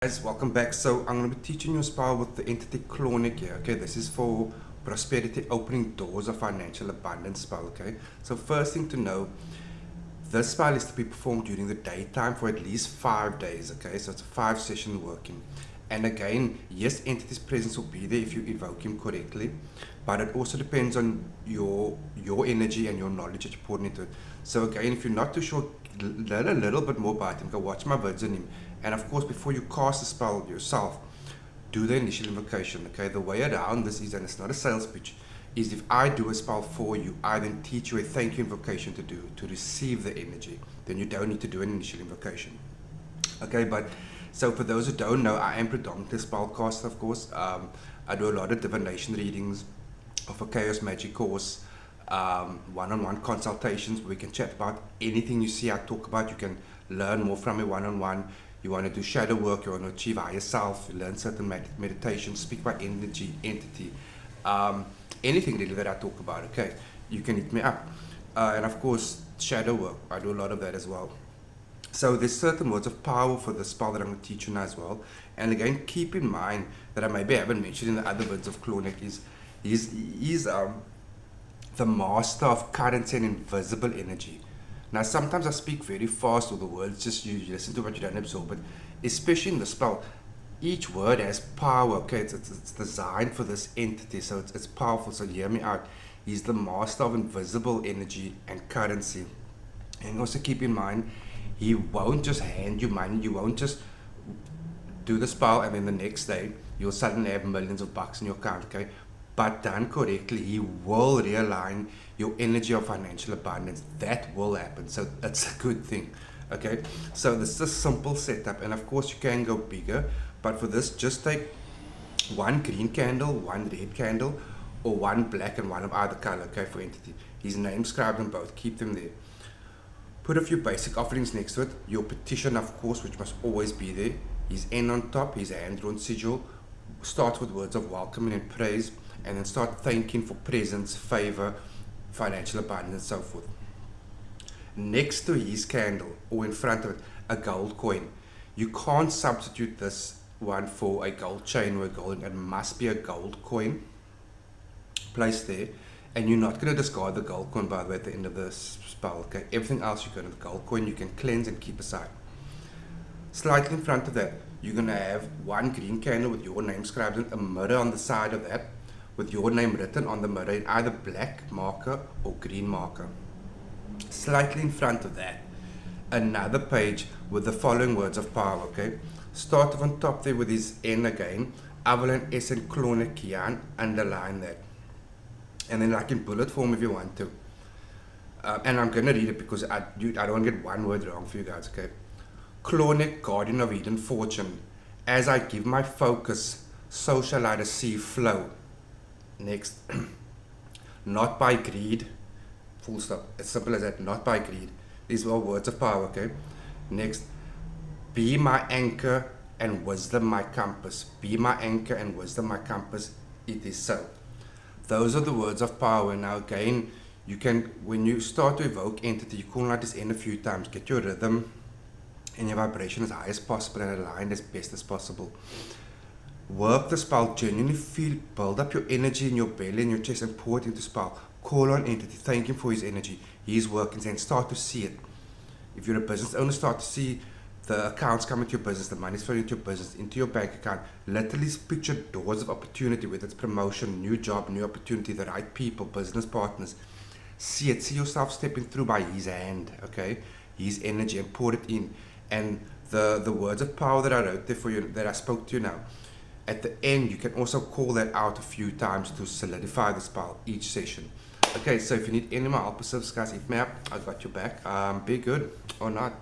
Guys, welcome back. So I'm going to be teaching you a spell with the entity Clauneck here. Okay, this is for prosperity, opening doors of financial abundance spell. Okay, so first thing to know, this spell is to be performed during the daytime for at least 5 days. Okay, so it's a 5-session working. And again, yes, entity's presence will be there if you evoke him correctly, but it also depends on your energy and your knowledge that you're pouring into it. So again, if you're not too sure, learn a little bit more about him. Go watch my vids on him. And of course, before you cast the spell yourself, do the initial invocation. Okay, the way around this is, and it's not a sales pitch, is if I do a spell for you, I then teach you a thank you invocation to do to receive the energy. Then you don't need to do an initial invocation. Okay, but so for those who don't know, I am predominantly a spellcaster, of course. I do a lot of divination readings, of a chaos magic course, one-on-one consultations. We can chat about anything you see I talk about. You can learn more from me one-on-one. You want to do shadow work, you want to achieve higher self, learn certain meditations, speak about energy, entity, anything really that I talk about, okay? You can hit me up. And of course, shadow work, I do a lot of that as well. So there's certain words of power for the spell that I'm going to teach you now as well. And again, keep in mind that I maybe haven't mentioned in the other words of Clauneck is the master of currency and invisible energy. Now, sometimes I speak very fast with the words, just you listen to what you don't absorb, but especially in the spell, each word has power, okay? It's designed for this entity, so it's powerful, so hear me out. He's the master of invisible energy and currency. And also keep in mind, he won't just hand you money, you won't just do the spell and then the next day, you'll suddenly have millions of bucks in your account, okay? But done correctly, he will realign your energy of financial abundance. That will happen, so that's a good thing. Okay, so this is a simple setup, and of course you can go bigger, but for this just take one green candle, one red candle, or one black and one of either color, okay, for entity. His name scribed on both, keep them there. Put a few basic offerings next to it, your petition of course, which must always be there, his N on top, his hand-drawn sigil. Start with words of welcome and praise, and then start thanking for presence, favor, financial abundance, and so forth. Next to his candle, or in front of it, a gold coin. You can't substitute this one for a gold chain or a gold. It must be a gold coin placed there, and you're not going to discard the gold coin, by the way, at the end of the spell. Okay, everything else you got in the gold coin you can cleanse and keep aside. Slightly in front of that, you're going to have one green candle with your name scribed in, a mirror on the side of that with your name written on the mirror in either black marker or green marker. Slightly in front of that, another page with the following words of power, okay? Start on top there with his N again, Avalon S and Clauneck Kian, underline that. And then like in bullet form if you want to. And I'm going to read it because I don't want to get one word wrong for you guys, okay? Clauneck, guardian of hidden fortune. As I give my focus, so shall I receive flow. Next, not by greed, full stop, as simple as that, not by greed. These were words of power, okay? Next, be my anchor and wisdom my compass. Be my anchor and wisdom my compass, it is so. Those are the words of power. Now again, you can, when you start to evoke entity, you call out this in a few times, get your rhythm and your vibration as high as possible and aligned as best as possible. Work the spell, genuinely feel, build up your energy in your belly and your chest and pour it into spell. Call on entity, thank him for his energy. He's working and start to see it. If you're a business owner, start to see the accounts come into your business, the money's flowing into your business, into your bank account. Literally picture doors of opportunity, whether it's promotion, new job, new opportunity, the right people, business partners. See it, see yourself stepping through by his hand, okay? His energy, and pour it in. And the words of power that I wrote there for you, that I spoke to you now, at the end, you can also call that out a few times to solidify the spell each session. Okay, so if you need any more help or service, guys, hit me up. I got your back. Be good or not.